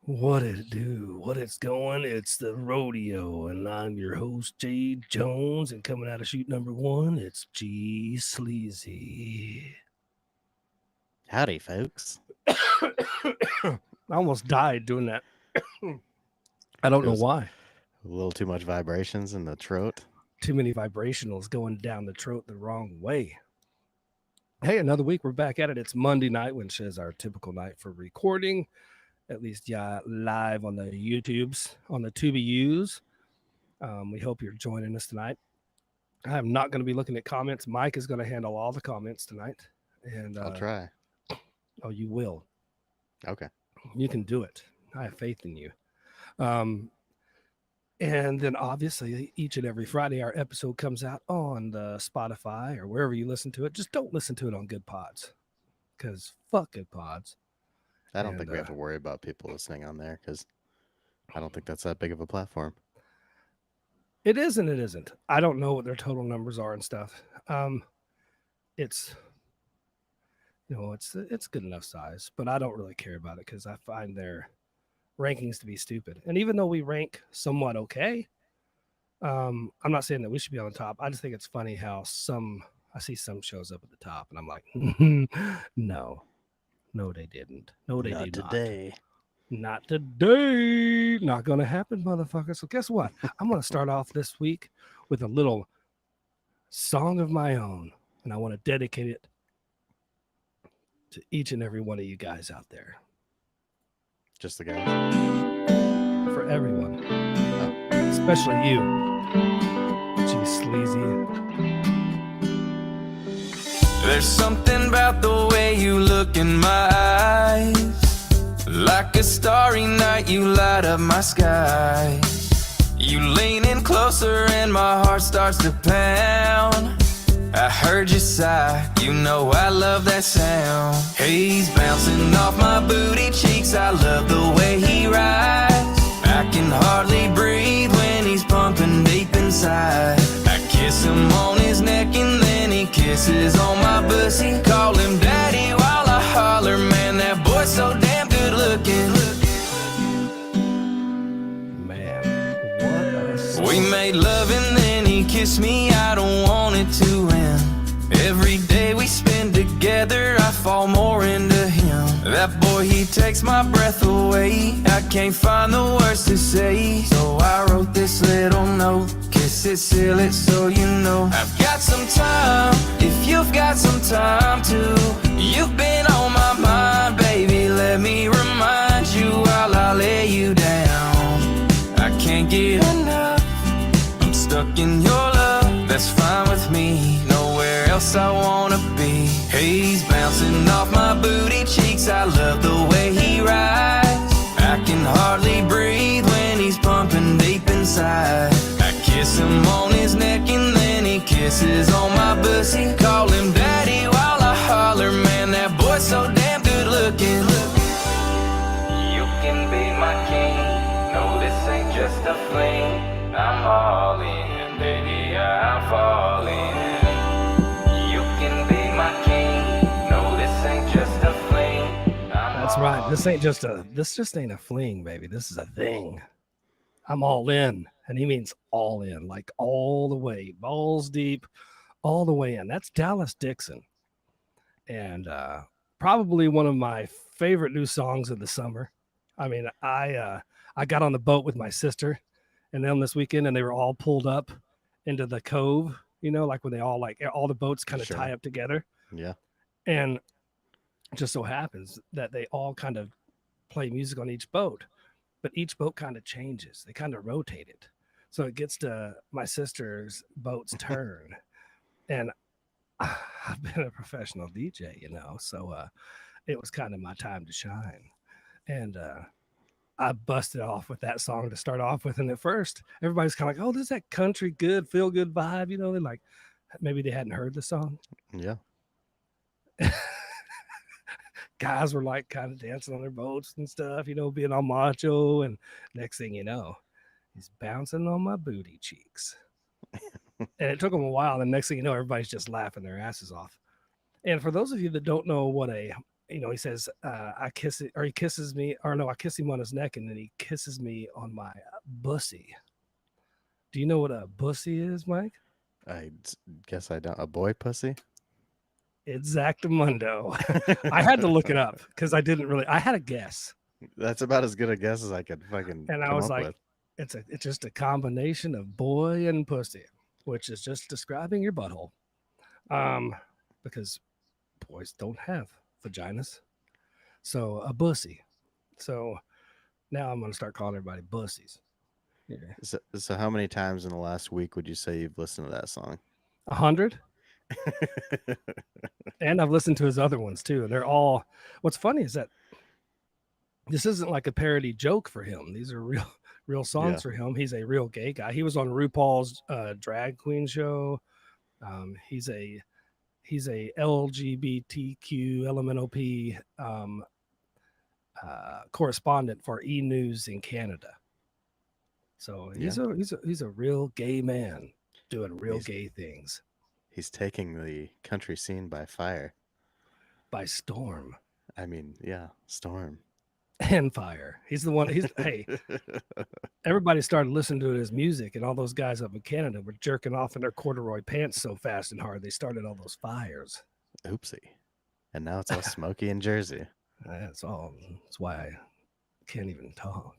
What it do? What it's going? It's the rodeo, and I'm your host, Jay Jones. And coming out of shoot number one, it's G Sleazy. Howdy, folks. I almost died doing that. I don't It know was why. a little too much vibrations in the throat. Too many vibrationals going down the throat the wrong way. Hey, another week. We're back at it. It's Monday night, which is our typical night for recording. At least, yeah, live on the YouTubes, on the TubeUs. We hope you're joining us tonight. I'm not going to be looking at comments. Mike is going to handle all the comments tonight. And I'll try. oh, you will. Okay. You can do it. I have faith in you. Um, and then obviously each and every Friday our episode comes out on the Spotify or wherever you listen to it. Just don't listen to it on Good Pods, because fuck Good Pods. I don't And think we have to worry about people listening on there because I don't think that's that big of a platform. it is and it isn't. I don't know what their total numbers are and stuff. It's it's good enough size, but I don't really care about it because I find their rankings to be stupid. And even though we rank somewhat okay, I'm not saying that we should be on the top. I just think it's funny how I see some shows up at the top, and I'm like, no, they didn't. No, they Not did today. not today. Not gonna happen, motherfucker. So guess what? I'm gonna start off this week with a little song of my own, and I want to dedicate it to each and every one of you guys out there. Just the guys. For everyone, Oh, especially you, G Sleazy. There's something about the way you look in my eyes. Like a starry night, you light up my sky. You lean in closer and my heart starts to pound. I heard you sigh, you know I love that sound. He's bouncing off my booty cheeks, I love the way he rides. I can hardly breathe when he's pumping deep inside. I kiss him on his neck and then he kisses on my pussy. Call him daddy while I holler, man, that boy's so damn good looking. Man, what a song. We made love and then he kissed me, I don't want it to end. Every day we spend together, I fall more into him. That boy, he takes my breath away. I can't find the words to say, so I wrote this little note. Kiss it, seal it, so you know I've got some time, if you've got some time too. You've been on my mind, baby, let me remind you while I lay you down. I can't get enough, I'm stuck in your love, that's fine with me. Nowhere else I wanna be. He's bouncing off my booty cheeks, I love the way he rides. I can hardly breathe when he's pumping deep inside. I kiss him on his neck and then he kisses on my pussy. Call him daddy while I holler, man, that boy's so damn good looking. You can be my king, no, this ain't just a fling. I'm all in, baby, I'm falling. You can be my king, no, this ain't just a fling. That's right. This just ain't a fling, baby. This is a thing. I'm all in. And he means all in, like all the way, balls deep, all the way in. That's Dallas Dixon. And probably one of my favorite new songs of the summer. I mean, I got on the boat with my sister and them this weekend, and they were all pulled up into the cove, like when they all all the boats kind of Sure. tie up together. yeah. And it just so happens that they all kind of play music on each boat, but each boat kind of changes. They kind of rotate it. So it gets to my sister's boat's turn. And I've been a professional DJ, so it was kind of my time to shine. And I busted off with that song to start off with. And at first, everybody's kind of like, oh, there's that country good, feel good vibe. They're like, maybe they hadn't heard the song. Yeah. Guys were like kind of dancing on their boats and stuff, being all macho. And next thing you know, he's bouncing on my booty cheeks. And it took them a while. And the next thing you know, everybody's just laughing their asses off. And for those of you that don't know what a he says, I kiss it, or he kisses me, or no, I kiss him on his neck, and then he kisses me on my bussy. Do you know what a bussy is, Mike? Guess I don't. A boy pussy? Exactamundo. I had to look it up because I didn't really. I had a guess, That's about as good a guess as I could fucking and I come was up like, with. it's just a combination of boy and pussy, which is just describing your butthole. Because boys don't have vaginas, so a bussy. So now I'm gonna start calling everybody bussies. Yeah, So how many times in the last week would you say you've listened to that song? 100. And I've listened to his other ones too. They're all. What's funny is that this isn't like a parody joke for him. These are real songs Yeah. for him. He's a real gay guy. He was on RuPaul's drag queen show. He's a LGBTQ LMNOP correspondent for E News in Canada. So he's a real gay man doing real gay things He's taking the country scene by fire. by storm I mean, yeah, storm. and fire. He's the one. Hey, everybody started listening to his music, and all those guys up in Canada were jerking off in their corduroy pants so fast and hard they started all those fires. Oopsie. And now it's all smoky in Jersey. That's why I can't even talk.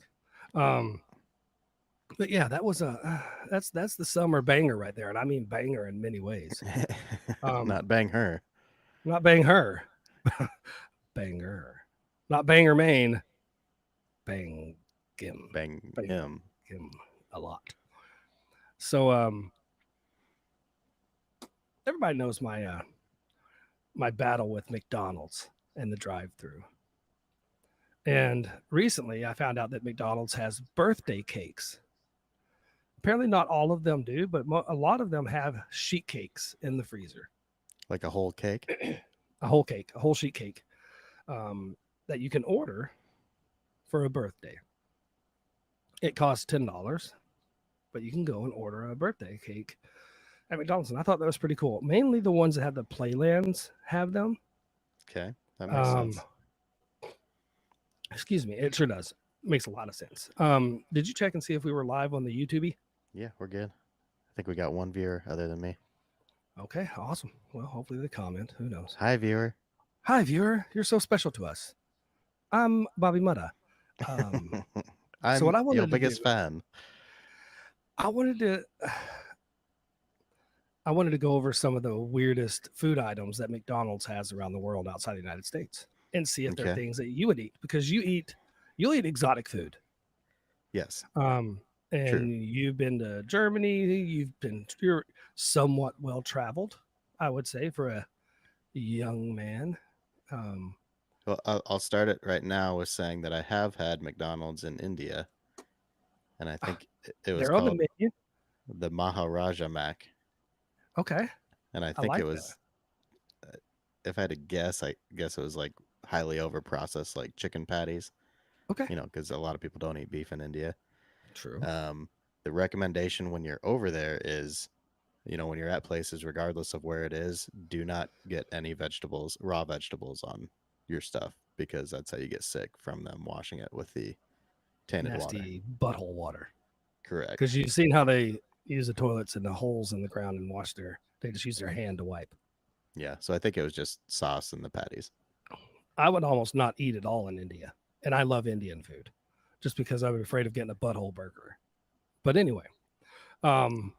But yeah, that was that's the summer banger right there, and I mean banger in many ways. Not bang her. Not bang her, banger, not banger Maine, bang him, Bang Bang. him. him a lot. So everybody knows my my battle with McDonald's and the drive-through. And recently I found out that McDonald's has birthday cakes. Apparently not all of them do, but a lot of them have sheet cakes in the freezer. Like a whole cake. A whole cake, a whole sheet cake that you can order for a birthday. It costs $10, but you can go and order a birthday cake at McDonald's. And I thought that was pretty cool. Mainly the ones that have the Playlands have them. Okay. That makes sense. Excuse me. It sure does. Makes a lot of sense. Did you check and see if we were live on the YouTube? Yeah, we're good. I think we got one viewer other than me. Okay, awesome. Well, hopefully they comment. Who knows? Hi, viewer. Hi, viewer. You're so special to us. I'm Bobby Mutta. I'm what I wanted your to biggest do- fan. I wanted to go over some of the weirdest food items that McDonald's has around the world outside the United States and see if they're Okay. things that you would eat, because you'll eat exotic food. Yes. And True. you've been to Germany, you're somewhat well traveled, I would say, for a young man. Well, I'll start it right now with saying that I have had McDonald's in India, and I think it was They're on the called menu. the Maharaja Mac, Okay. and I I think like it was. If I had to guess, I guess it was like highly overprocessed, like chicken patties. Okay. You know, because a lot of people don't eat beef in India. True. The recommendation when you're over there is, you know, when you're at places, regardless of where it is, do not get any raw vegetables on your stuff, because that's how you get sick from them washing it with the tainted water. Nasty butthole water. Correct. Because you've seen how they use the toilets and the holes in the ground and they just use their hand to wipe. Yeah. So I think it was just sauce in the patties. I would almost not eat it all in India. And I love Indian food just because I'm afraid of getting a butthole burger. But anyway, I'm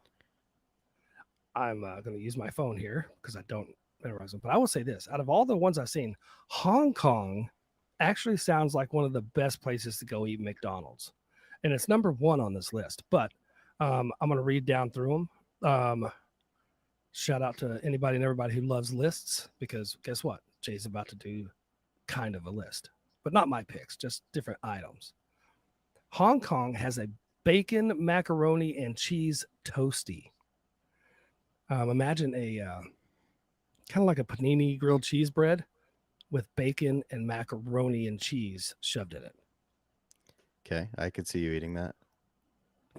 going to use my phone here because I don't memorize them. But I will say this: out of all the ones I've seen, Hong Kong actually sounds like one of the best places to go eat McDonald's. And it's number 1 on this list. But I'm going to read down through them. Shout out to anybody and everybody who loves lists, because guess what? Jay's about to do kind of a list, but not my picks, just different items. Hong Kong has a bacon, macaroni, and cheese toasty. Imagine a kind of like a panini grilled cheese bread with bacon and macaroni and cheese shoved in it. Okay. I could see you eating that.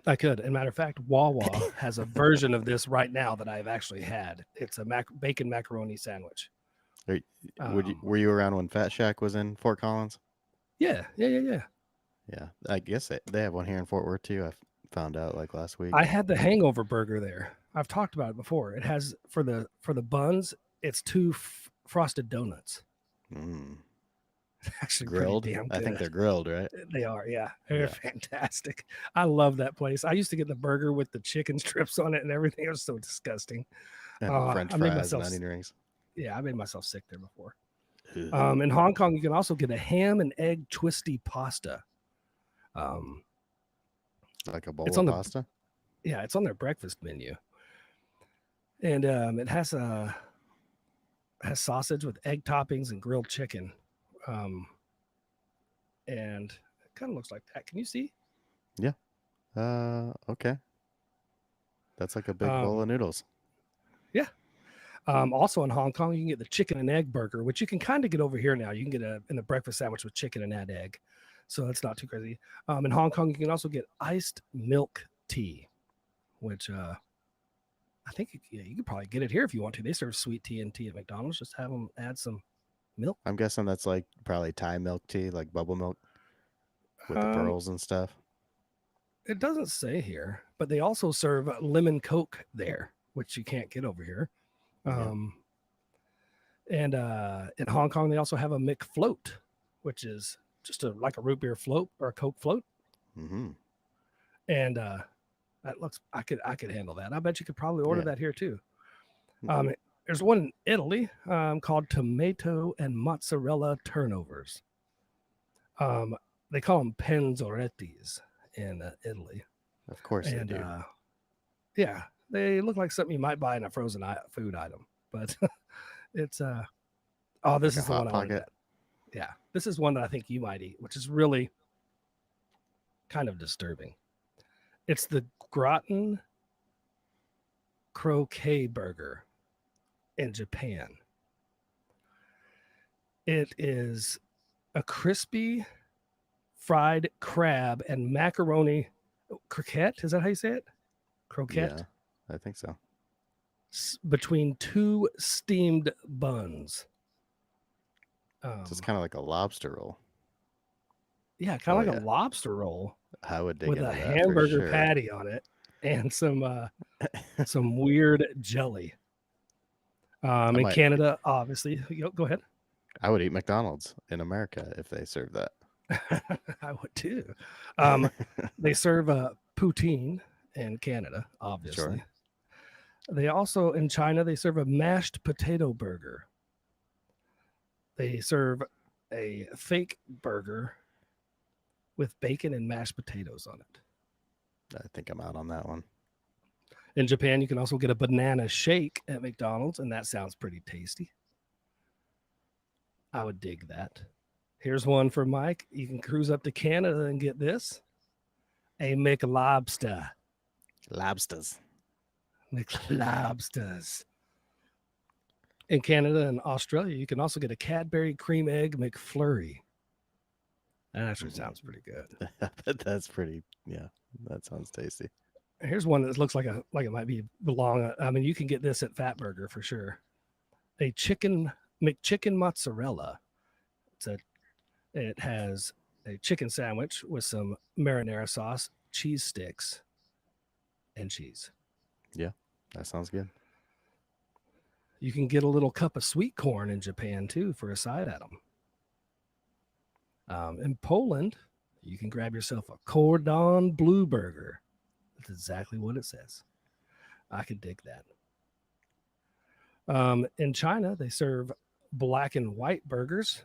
I could. And matter of fact, Wawa has a version of this right now that I've actually had. It's a bacon macaroni sandwich. Were you around when Fat Shack was in Fort Collins? Yeah. Yeah, I guess they have one here in Fort Worth too. I found out like last week. I had the Hangover Burger there. I've talked about it before. It has for the buns, it's two frosted donuts. Mm. Actually, Grilled. pretty damn good. I think they're grilled, right? They are, yeah. They're Yeah. fantastic. I love that place. I used to get the burger with the chicken strips on it and everything. It was so disgusting. And French I made fries and myself onion rings. Yeah, I made myself sick there before. Ugh. In Hong Kong, you can also get a ham and egg twisty pasta. Like a bowl it's of on the- pasta. Yeah, it's on their breakfast menu, and it has sausage with egg toppings and grilled chicken, and it kind of looks like that. Can you see? Okay. That's like a big bowl of noodles. Also in Hong Kong, you can get the chicken and egg burger, which you can kind of get over here now. You can get in a breakfast sandwich with chicken and add egg, so that's not too crazy. In Hong Kong, you can also get iced milk tea, which I think you could probably get it here if you want to. They serve sweet tea and tea at McDonald's. Just have them add some milk. I'm guessing that's like probably Thai milk tea, like bubble milk with the pearls and stuff. It doesn't say here, but they also serve lemon Coke there, which you can't get over here. Yeah. And in Hong Kong, they also have a McFloat, which is just like a root beer float or a Coke float. Mm-hmm. And that looks, I could handle that. I bet you could probably order Yeah. that here too. There's one in Italy called tomato and mozzarella turnovers. They call them penzorettis in Italy. Of course they And do. yeah, they look like something you might buy in a frozen food item, but it's this Like is a the Hot one I wanted. Pocket? Yeah, this is one that I think you might eat, which is really kind of disturbing. It's the gratin croquet burger in Japan. It is a crispy fried crab and macaroni croquette. Is that how you say it? Croquette. Yeah, I think so. Between two steamed buns. So it's kind of like a lobster roll. Yeah, kind of Oh, like a lobster roll I would dig with into a that for hamburger sure. patty on it and some weird jelly. In might- Canada, obviously. Go ahead. I would eat McDonald's in America if they served that. I would too. They serve poutine in Canada, obviously. Sure. They also, in China, they serve a mashed potato burger. They serve a fake burger with bacon and mashed potatoes on it. I think I'm out on that one. In Japan, you can also get a banana shake at McDonald's, and that sounds pretty tasty. I would dig that. Here's one for Mike. You can cruise up to Canada and get this. A McLobster. Lobsters. McLobsters. In Canada and Australia, you can also get a Cadbury cream egg McFlurry. That actually sounds pretty good. That's pretty. Yeah, that sounds tasty. Here's one that looks like it might belong. I mean, you can get this at Fatburger for sure. A McChicken mozzarella. It has a chicken sandwich with some marinara sauce, cheese sticks, and cheese. That sounds good. You can get a little cup of sweet corn in Japan too for a side item. In Poland, you can grab yourself a cordon bleu burger. That's exactly what it says. I could dig that. In China, they serve black and white burgers.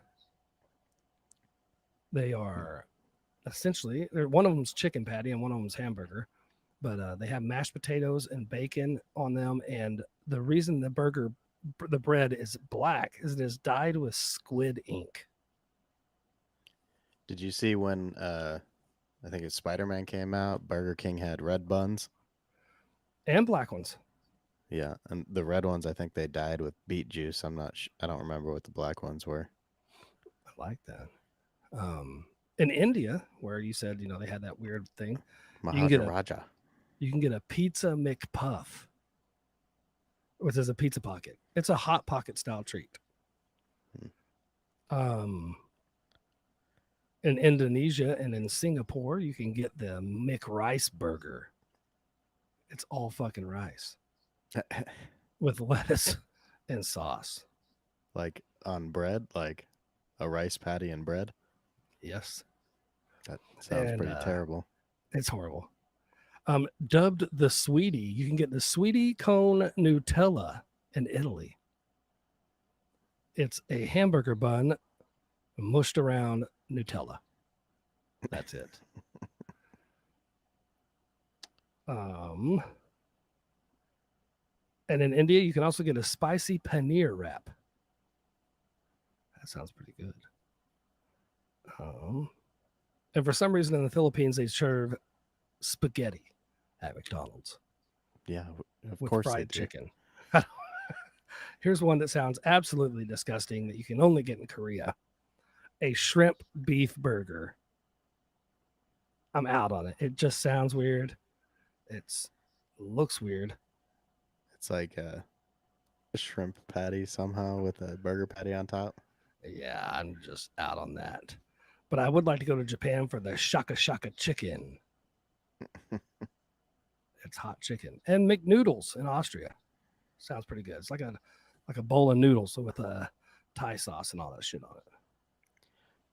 They are essentially, one of them's chicken patty and one of them's hamburger, but they have mashed potatoes and bacon on them. And the reason the bread is black is it is dyed with squid ink. Did you see when I think it's Spider-Man came out, Burger King had red buns? And black ones. Yeah, and the red ones I think they dyed with beet juice. I don't remember what the black ones were. I like that. In India, where you said, they had that weird thing, can get Maharaja. you can get a pizza McPuff, which is a pizza pocket. It's a hot pocket style treat. Um, in Indonesia and in Singapore, you can get the McRice burger. It's all fucking rice with lettuce and sauce. Like on bread, like a rice patty and bread. Yes, That sounds And, pretty terrible. it's horrible. Dubbed the sweetie, you can get the sweetie cone Nutella in Italy. It's a hamburger bun mushed around Nutella. That's it. And in India, you can also get a spicy paneer wrap. That sounds pretty good. And for some reason in the Philippines, they serve spaghetti at McDonald's Yeah, of with course they fried do. chicken. Here's one that sounds absolutely disgusting that you can only get in Korea. A shrimp beef burger. I'm out on it. It just sounds weird. Looks weird. It's like a shrimp patty somehow with a burger patty on top. Yeah, I'm just out on that. But I would like to go to Japan for the shaka shaka chicken. It's hot chicken. And McNoodles in Austria. Sounds pretty good. It's like a bowl of noodles with a Thai sauce and all that shit on it.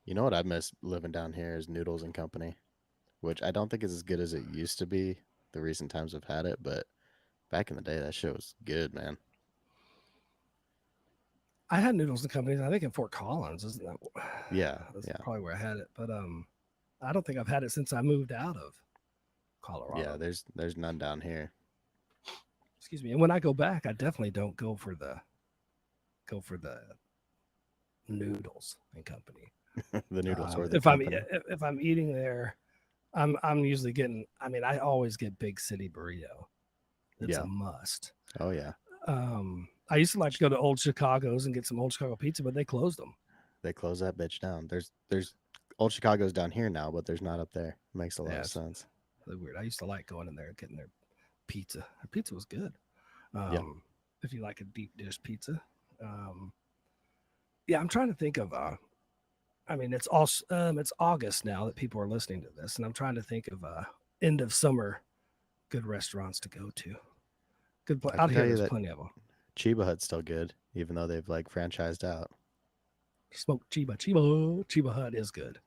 You know what I miss living down here is Noodles and Company, which I don't think is as good as it used to be the recent times I've had it, but back in the day that shit was good, man. I had Noodles and Company, I think in Fort Collins, isn't that? Yeah, That's yeah. probably where I had it. But I don't think I've had it since I moved out of Colorado. Yeah, there's none down here. Excuse me. And when I go back, I definitely don't go for the Noodles and Company. The noodles or the if I'm company. if I'm eating there, I'm usually getting. I mean, I always get Big City Burrito. It's Yeah. a must. Oh yeah, I used to like to go to Old Chicago's and get some Old Chicago pizza, but they closed them. they closed that bitch down. There's Old Chicago's down here now, but there's not up there. Makes a lot Yeah, of it's- sense. Really weird. I used to like going in there and getting their pizza. Their pizza was good. Yeah. If you like a deep dish pizza. Yeah, I'm trying to think of I mean, it's August now that people are listening to this, and I'm trying to think of end of summer good restaurants to go to. Good I out can here. tell you There's that- plenty of them. Chiba Hut's still good, even though they've like franchised out. Smoke Chiba Hut is good.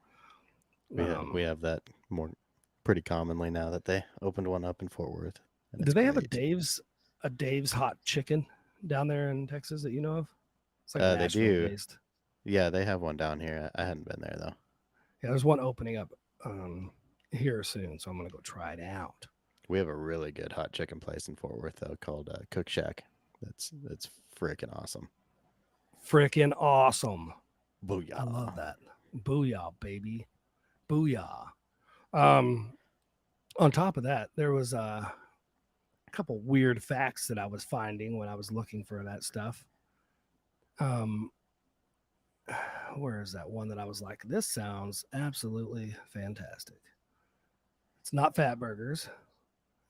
We have that more pretty commonly now that they opened one up in Fort Worth. and Do it's they have great. a Dave's hot chicken down there in Texas that you know of? It's like They Nashville do. based. Yeah, they have one down here. I hadn't been there though. Yeah, there's one opening up here soon, so I'm gonna go try it out. We have a really good hot chicken place in Fort Worth though called Cook Shack. That's freaking awesome. Freaking awesome. Booyah! I love that. Booyah, baby. Booyah. On top of that, there was a couple weird facts that I was finding when I was looking for that stuff. Where is that one that I was like, this sounds absolutely fantastic? It's not fat burgers.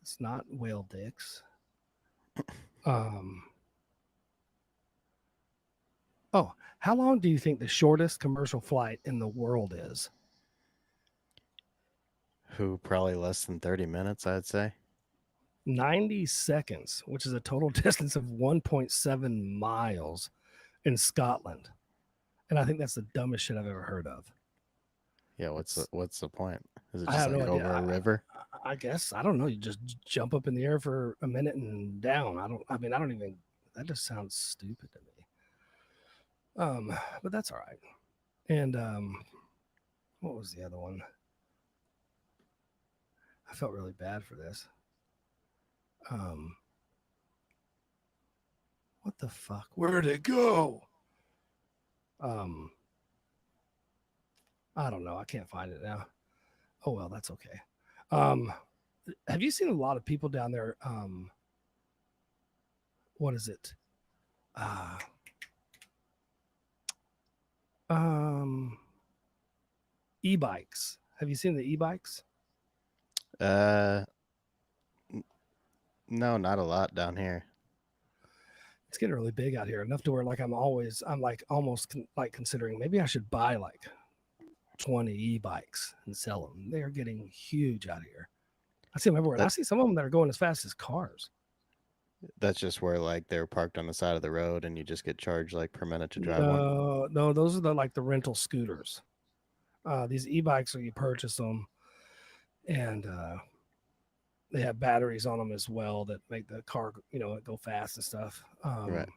It's not whale dicks. Oh, how long do you think the shortest commercial flight in the world is? Who probably less than 30 minutes, I'd say. 90 seconds, which is a total distance of 1.7 miles in Scotland. And I think that's the dumbest shit I've ever heard of. Yeah, what's the point? Is it I just have like no idea. over a river? I guess, I don't know. You just jump up in the air for a minute and down. That just sounds stupid to me. But that's all right. And what was the other one? I felt really bad for this. What the fuck? Where'd it go? I don't know. I can't find it now. Oh well, that's okay. Have you seen a lot of people down there? What is it? E-bikes. Have you seen the e-bikes? No, not a lot down here. It's getting really big out here, enough to where like I'm like almost like considering maybe I should buy like 20 e-bikes and sell them. They are getting huge out here. I see them everywhere. And I see some of them that are going as fast as cars. That's just where like they're parked on the side of the road and you just get charged like per minute to drive one. No, those are the rental scooters. These e-bikes, you purchase them, and they have batteries on them as well that make the car, go fast and stuff. Right.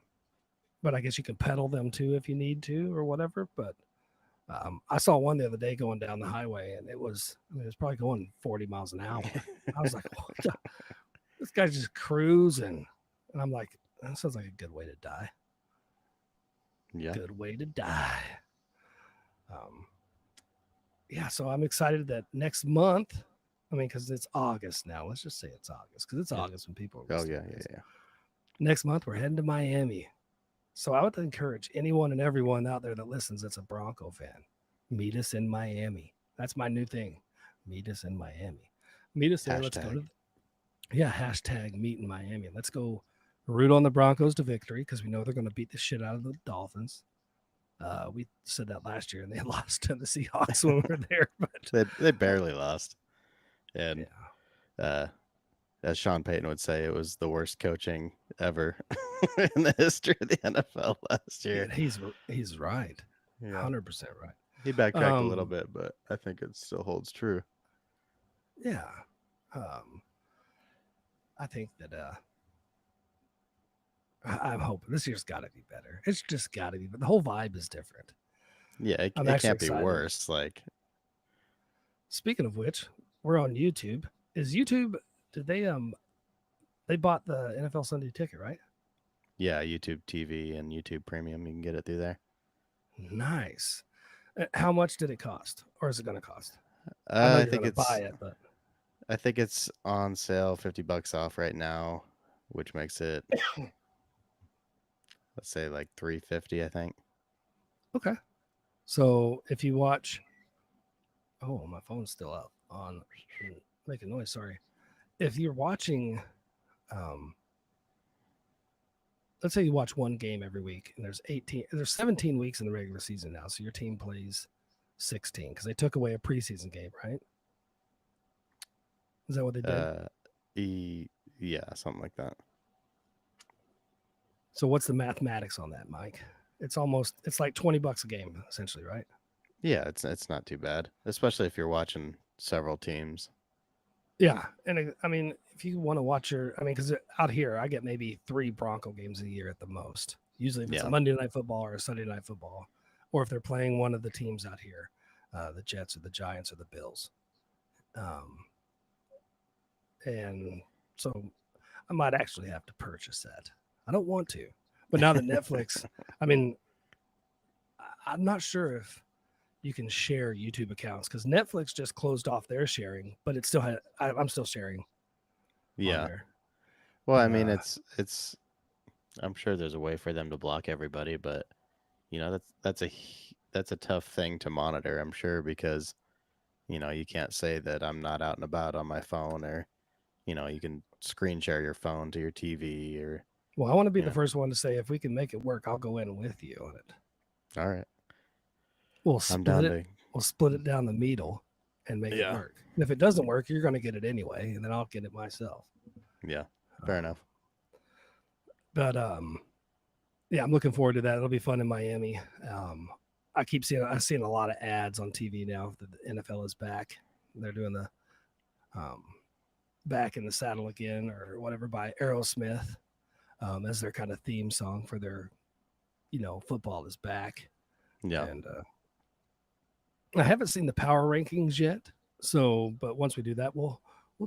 But I guess you can pedal them too if you need to or whatever. But I saw one the other day going down the highway, and it was probably going 40 miles an hour. I was like, what the? This guy's just cruising. And I'm like, that sounds like a good way to die. Yeah. Good way to die. Yeah, so I'm excited that next month, because it's August now. Let's just say it's August, because it's August when people are Oh, yeah. Next month, we're heading to Miami. So I would encourage anyone and everyone out there that listens that's a Bronco fan, meet us in Miami. That's my new thing. Meet us in Miami. Meet us there. Let's go to hashtag meet in Miami. Let's go root on the Broncos to victory, because we know they're going to beat the shit out of the Dolphins. We said that last year, and they lost to the Seahawks when we were there. But they barely lost. And as Sean Payton would say, it was the worst coaching ever in the history of the NFL last year. Yeah, he's right. 100% right. He backtracked a little bit, but I think it still holds true. Yeah. I think that I'm hoping this year's got to be better. It's just got to be, but the whole vibe is different. Yeah, it can't be excited. worse. Like, speaking of which, we're on YouTube. Is YouTube? Did they bought the NFL Sunday Ticket, right? Yeah, YouTube TV and YouTube Premium. You can get it through there. Nice. How much did it cost, or is it going to cost? I think it's buy it, but I think it's on sale, $50 off right now, which makes it let's say like $350, I think. Okay. So if you watch, oh, my phone's still out on making noise. Sorry. If you're watching, let's say you watch one game every week, and there's 17 weeks in the regular season now. So your team plays 16 because they took away a preseason game, right? Is that what they did? Yeah, something like that. So what's the mathematics on that, Mike? It's like $20 a game, essentially, right? Yeah, it's not too bad, especially if you're watching several teams. Yeah, and if you want to watch because out here I get maybe 3 Bronco games a year at the most. Usually, if it's a Monday Night Football or a Sunday Night Football, or if they're playing one of the teams out here, the Jets or the Giants or the Bills, and so I might actually have to purchase that. I don't want to, but now that Netflix, I'm not sure if you can share YouTube accounts, because Netflix just closed off their sharing, but it still had. I'm still sharing. Yeah. Well, it's. I'm sure there's a way for them to block everybody, but that's a tough thing to monitor. I'm sure, because you can't say that I'm not out and about on my phone, or you can screen share your phone to your TV, or. Well, I want to be the first one to say, if we can make it work, I'll go in with you on it. All right. We'll split it down the middle and make it work. And if it doesn't work, you're going to get it anyway, and then I'll get it myself. Yeah, fair enough. But I'm looking forward to that. It'll be fun in Miami. I've seen a lot of ads on TV now that the NFL is back. They're doing the Back in the Saddle Again or whatever by Aerosmith. As their kind of theme song for their, football is back. Yeah. And I haven't seen the power rankings yet. So, but once we do that, we'll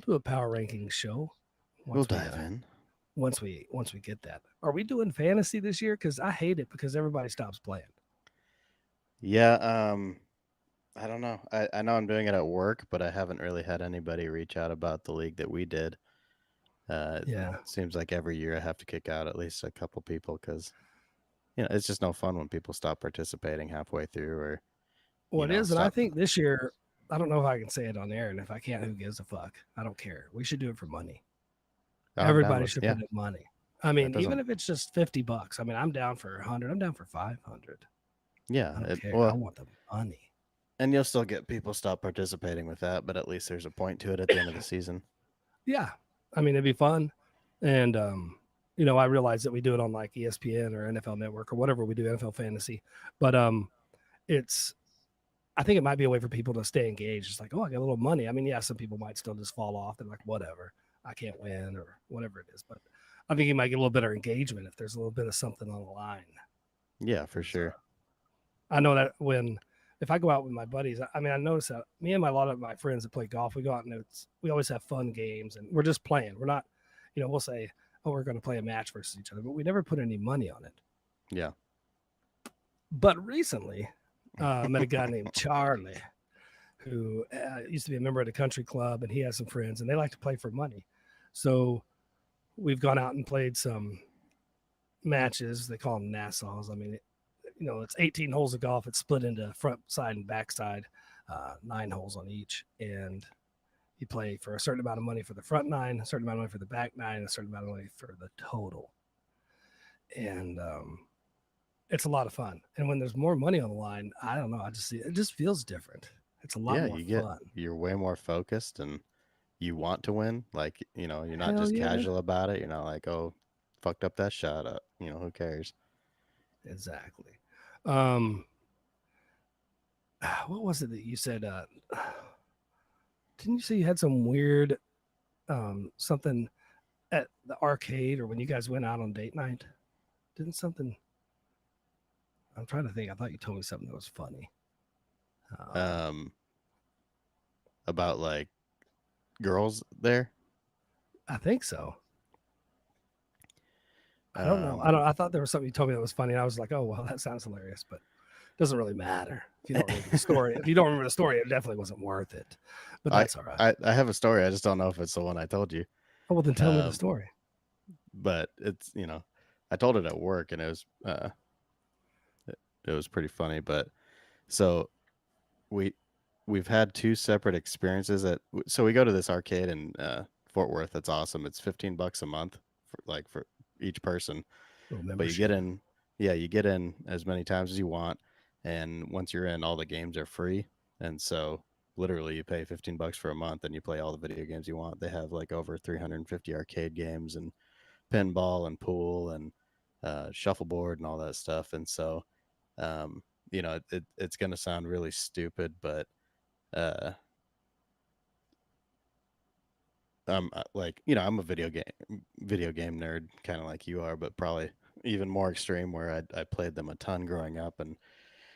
do a power rankings show. We'll dive in. Once we get that. Are we doing fantasy this year? Because I hate it because everybody stops playing. Yeah. I don't know. I know I'm doing it at work, but I haven't really had anybody reach out about the league that we did. It seems like every year I have to kick out at least a couple people, because it's just no fun when people stop participating halfway through, or it is. And I think this year, I don't know if I can say it on air, and if I can't, who gives a fuck? I don't care. We should do it for money. Everybody should put in money. I mean, doesn't. even if it's just $50, I mean, I'm down for 100. I'm down for 500. Yeah, I don't care. I well, want the money. and you'll still get people stop participating with that, but at least there's a point to it at the end of the season. Yeah, I mean, it'd be fun, and you know, I realize that we do it on like ESPN or NFL Network or whatever we do, NFL Fantasy, but it's. I think it might be a way for people to stay engaged. It's like, oh, I got a little money. I mean, yeah, some people might still just fall off. They're like, whatever, I can't win or whatever it is. But I think you might get a little better engagement if there's a little bit of something on the line. Yeah, for sure. I know that if I go out with my buddies, I mean, I notice that me and a lot of my friends that play golf, we go out and we always have fun games and we're just playing. We're not, you know, we'll say, oh, we're going to play a match versus each other, but we never put any money on it. Yeah. But recently, I met a guy named Charlie who used to be a member of the country club, and he has some friends and they like to play for money. So we've gone out and played some matches. They call them Nassaus. I mean, you know, it's 18 holes of golf. It's split into front side and back side, 9 holes on each. And you play for a certain amount of money for the front 9, a certain amount of money for the back 9, a certain amount of money for the total. And it's a lot of fun. And when there's more money on the line, I don't know. It just feels different. It's a lot more fun. You're way more focused and you want to win. Like, you know, you're not Hell just yeah. casual about it. You're not like, oh, fucked up that shot up. You know, who cares? Exactly. What was it that you said? Didn't you say you had some weird something at the arcade or when you guys went out on date night? Didn't something? I'm trying to think. I thought you told me something that was funny. About like girls there. I think so. I don't know. I thought there was something you told me that was funny. And I was like, oh well, that sounds hilarious, but it doesn't really matter if you don't remember the story. If you don't remember the story, it definitely wasn't worth it. But that's all right. I have a story. I just don't know if it's the one I told you. Oh well, then tell me the story. But it's, you know, I told it at work and it was pretty funny. But so we've had 2 separate experiences so we go to this arcade in Fort Worth. That's awesome. It's $15 a month for each person. But you get in, you get in as many times as you want, and once you're in, all the games are free. And so literally you pay $15 for a month and you play all the video games you want. They have like over 350 arcade games and pinball and pool and shuffleboard and all that stuff. And so you know, it's going to sound really stupid, but like, you know, I'm a video game nerd, kind of like you are, but probably even more extreme, where I played them a ton growing up. And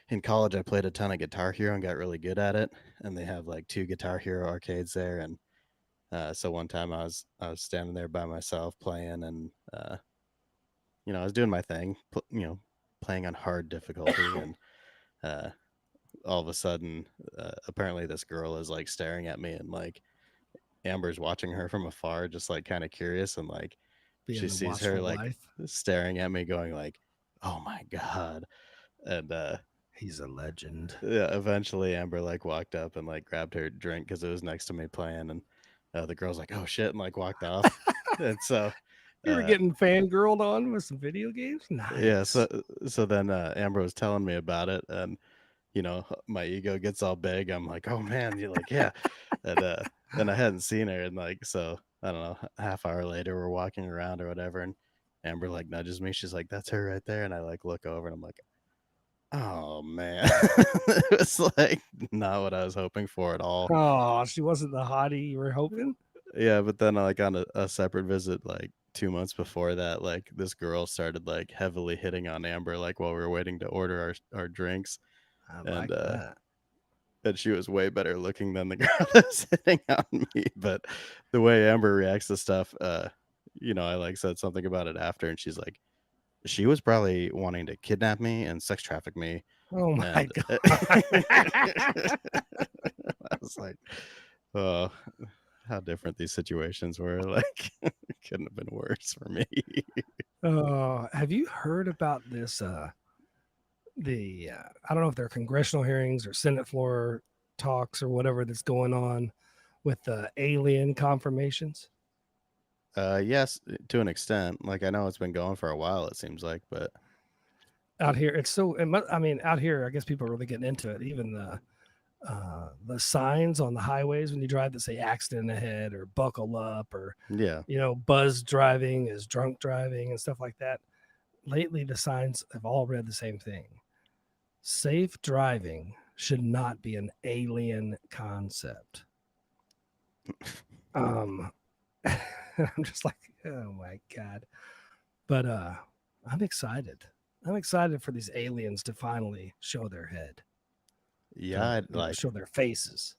in college I played a ton of Guitar Hero and got really good at it, and they have like 2 Guitar Hero arcades there. And so one time I was standing there by myself playing, and you know, I was doing my thing, you know, playing on hard difficulty. And all of a sudden apparently this girl is like staring at me, and like Amber's watching her from afar, just like kind of curious, and like she sees her like staring at me going like, oh my God. And he's a legend. Yeah, eventually Amber like walked up and like grabbed her drink because it was next to me playing, and the girl's like, oh shit, and like walked off. And so you were getting fangirled on with some video games. Nice. Yeah, so then Amber was telling me about it, and you know, my ego gets all big. I'm like, oh man, you're like, yeah. And I hadn't seen her, and like, so I don't know, half hour later we're walking around or whatever, and Amber like nudges me. She's like, that's her right there. And I like look over and I'm like, oh man. It was like not what I was hoping for at all. Oh, she wasn't the hottie you were hoping? Yeah, but then like on a separate visit, like 2 months before that, like this girl started like heavily hitting on Amber, like while we were waiting to order our drinks. I like that. And she was way better looking than the girl that's hitting on me. But the way Amber reacts to stuff, you know, I like said something about it after, and she's like, she was probably wanting to kidnap me and sex traffic me. Oh my God. I was like, oh, how different these situations were. Like, it couldn't have been worse for me. Oh, have you heard about this? I don't know if they're congressional hearings or Senate floor talks or whatever that's going on with the alien confirmations. Yes, to an extent. Like I know it's been going for a while. It seems like, but Out here, it's so. I mean, out here, I guess people are really getting into it. Even the signs on the highways when you drive that say "accident ahead" or "buckle up" or yeah, buzz driving is drunk driving and stuff like that. Lately, the signs have all read the same thing: safe driving should not be an alien concept. I'm just like, oh my god. But I'm excited. I'm excited for these aliens to finally show their head, yeah. I'd like show their faces.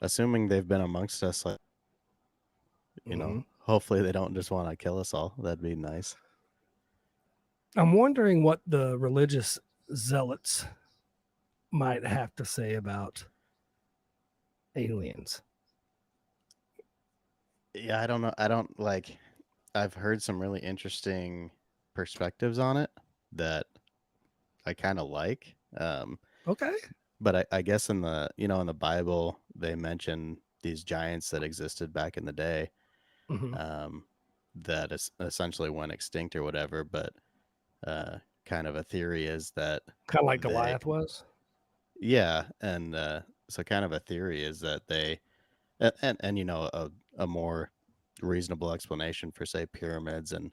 assuming they've been amongst us. Like Mhm. hopefully they don't just want to kill us all. That'd be nice. I'm wondering what the religious zealots might have to say about aliens. Yeah, I don't know. I don't like. I've heard some really interesting perspectives on it that I kind of like. Okay. But I guess in the in the Bible they mention these giants that existed back in the day, Hmm. that essentially went extinct or whatever. But kind of a theory is that Kind of like they, Goliath was. yeah, and so kind of a theory is that they, and a more reasonable explanation for say pyramids and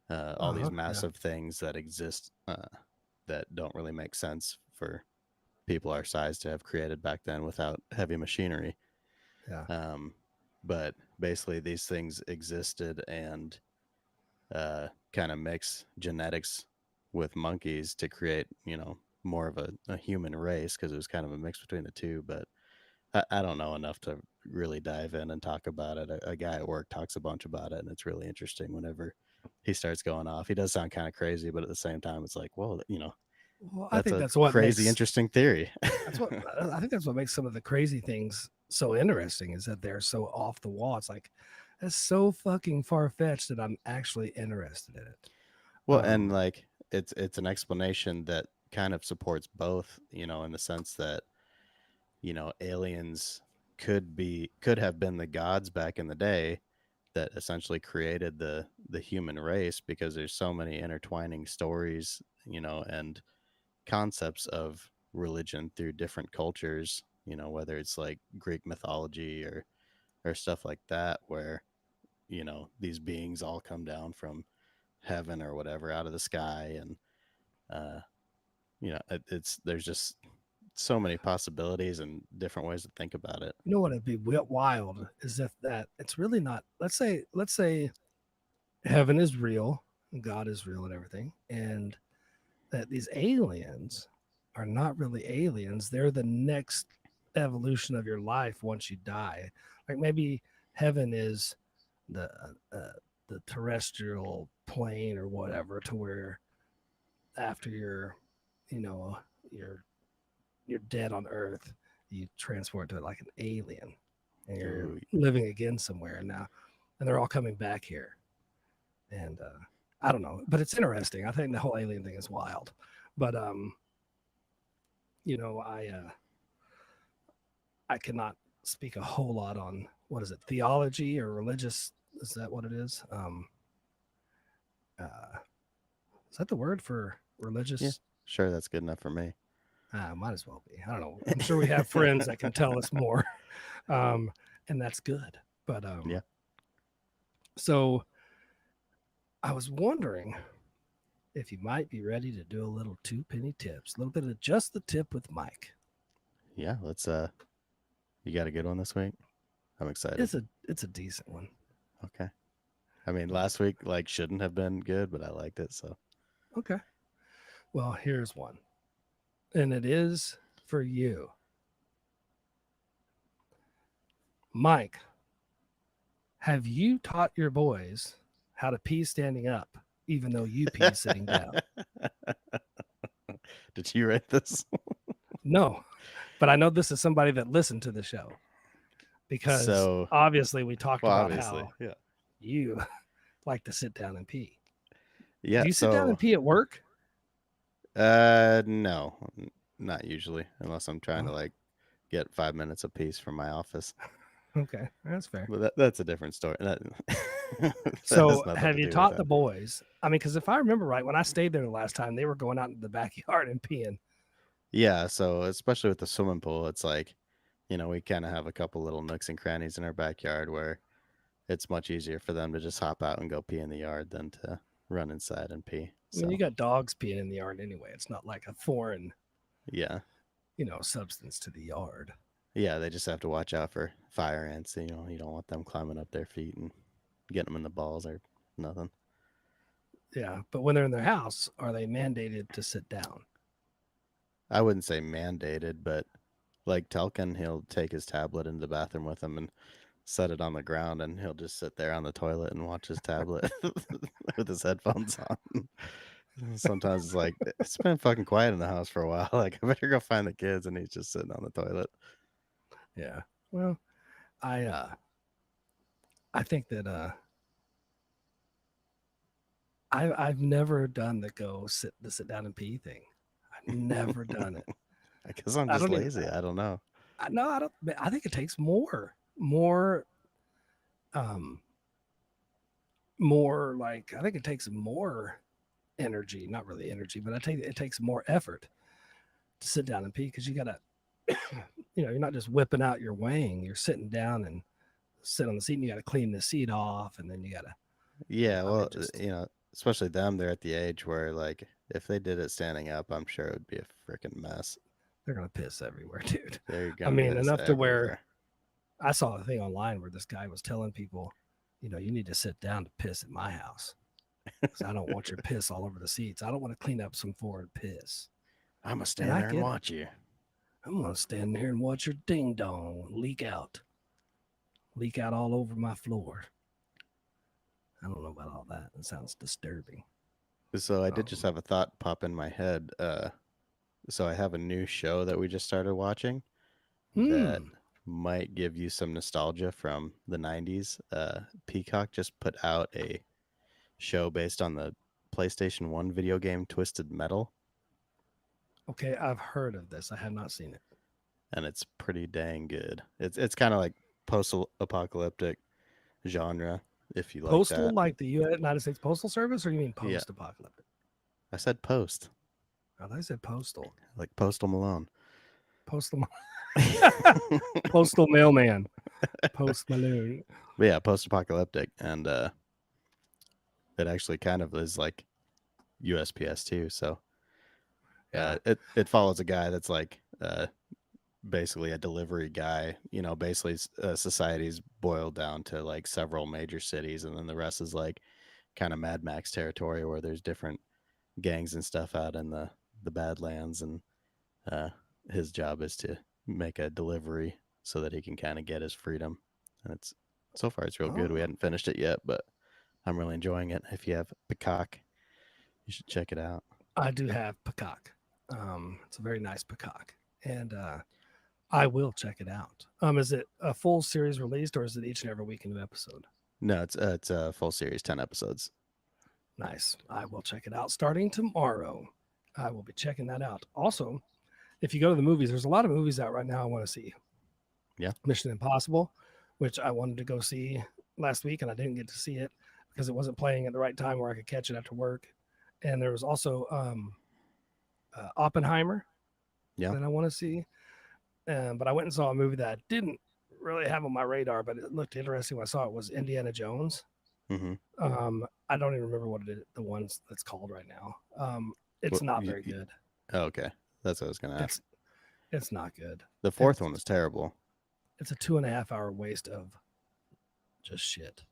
all these Yeah. massive things that exist that don't really make sense for people our size to have created back then without heavy machinery. Yeah. But basically, these things existed and kind of mix genetics with monkeys to create, more of a human race because it was kind of a mix between the two. But I don't know enough to really dive in and talk about it. A guy at work talks a bunch about it, and it's really interesting whenever he starts going off. He does sound kind of crazy, but at the same time, it's like, whoa, Well, I that's think a that's what crazy, makes interesting theory. that's what I think that's what makes some of the crazy things so interesting is that they're so off the wall. It's like it's so fucking far fetched that I'm actually interested in it. Well, and Um, like it's an explanation that kind of supports both, in the sense that, aliens could have been the gods back in the day that essentially created the human race because there's so many intertwining stories, and concepts of religion through different cultures, whether it's like Greek mythology or stuff like that where, these beings all come down from heaven or whatever out of the sky and uh it's there's just so many possibilities and different ways to think about it. you know what would be wild is if that it's really not. Let's say heaven is real, and God is real, and everything, and that these aliens are not really aliens. They're the next evolution of your life once you die. Like maybe heaven is the uh, the terrestrial plane or whatever, to where after you know you're you're dead on Earth, you transport to it like an alien, and you're Ooh, living again somewhere now, and they're all coming back here. And I don't know, but it's interesting. I think the whole alien thing is wild, but you know, I cannot speak a whole lot on what is it, theology or religious? Is that what it is? Uh, is that the word for religious? yeah, sure, that's good enough for me. Might as well be. I don't know. I'm sure we have friends that can tell us more, and that's good. But Yeah. so I was wondering if you might be ready to do a little 2 penny tips, a little bit of just the tip with Mike. Yeah, let's you got a good one this week? I'm excited. It's a decent one. Okay. I mean, last week like shouldn't have been good, but I liked it, so Okay. Well, here's one, and it is for you, Mike. Have you taught your boys how to pee standing up, even though you pee sitting down? Did you write this? No, but I know this is somebody that listened to the show because So, obviously we talked well, about obviously, how yeah. you like to sit down and pee. Yeah, Do you sit down so and pee at work? no, not usually, unless I'm trying to Oh, like get 5 minutes apiece from my office. Okay, that's fair. But that's a different story. That has So, nothing have to you do with taught the that. boys? I mean, because if I remember right, when I stayed there the last time, they were going out into the backyard and peeing. Yeah, so especially with the swimming pool, it's like, we kind of have a couple little nooks and crannies in our backyard where it's much easier for them to just hop out and go pee in the yard than to run inside and pee. I mean, you So, got dogs peeing in the yard anyway. It's not like a foreign, yeah. substance to the yard. Yeah, they just have to watch out for fire ants. You don't want them climbing up their feet and getting them in the balls or nothing. Yeah, but when they're in their house, are they mandated to sit down? I wouldn't say mandated, but like Telkin, he'll take his tablet into the bathroom with him and set it on the ground, and he'll just sit there on the toilet and watch his tablet with his headphones on. Sometimes it's like, it's been fucking quiet in the house for a while. Like, I better go find the kids, and he's just sitting on the toilet. Yeah. Well, I think that I've never done the sit down and pee thing. I've never done it. I guess I'm I just don't even. lazy. I don't know. No, I don't. I think it takes um, like I think it takes more energy. Not really energy, but it takes more effort to sit down and pee because you gotta, you're not just whipping out your wang. You're sitting down and sit on the seat, and you gotta clean the seat off, and then you gotta. Yeah, I mean, well, just especially them, they're at the age where, like, if they did it standing up, I'm sure it would be a freaking mess. they're gonna piss everywhere, dude. They're I gonna mean, piss enough to where everywhere. I saw a thing online where this guy was telling people, you need to sit down to piss at my house. 'Cause I don't want your piss all over the seats. I don't want to clean up some foreign piss. I'm gonna And stand I there and get it. watch you. I'm gonna stand there and watch your ding dong leak out all over my floor. I don't know about all that. It sounds disturbing. So I did just Um, have a thought pop in my head. So I have a new show that we just started watching that hmm. might give you some nostalgia from the 90s. Peacock just put out a show based on the PlayStation 1 video game Twisted Metal, Okay, I've heard of this. I have not seen it. and it's pretty dang good. It's kind of like post-apocalyptic genre, if you like Postal, that. like the United States Postal Service, or you mean Yeah, post-apocalyptic? I said post, I thought I said postal. like Postal Malone. Postal, postal mailman, Post Malone. But yeah, post-apocalyptic, and it actually kind of is like USPS too. So Yeah. it follows a guy that's like basically a delivery guy. Basically society's boiled down to like several major cities, and then the rest is like kind of Mad Max territory where there's different gangs and stuff out in the Badlands, and his job is to make a delivery so that he can kind of get his freedom. And so far it's real good. We Oh, hadn't finished it yet, but I'm really enjoying it. If you have Peacock, you should check it out. I do have Peacock. It's a very nice Peacock, and I will check it out. Is it a full series released, or is it each and every week a new episode? No, it's a full series, 10 episodes. Nice. I will check it out starting tomorrow. I will be checking that out. Also, if you go to the movies, there's a lot of movies out right now I want to see. Yeah. Mission Impossible, which I wanted to go see last week, and I didn't get to see it because it wasn't playing at the right time where I could catch it after work. And there was also Oppenheimer Yeah. that I want to see. But I went and saw a movie that I didn't really have on my radar, but it looked interesting when I saw it, was Indiana Jones. Mm-hmm. I don't even remember what it is, the ones that's called right now. It's not very good. Oh, okay. That's what I was going to ask. It's not good. The fourth one was terrible. It's a 2.5 hour waste of just shit.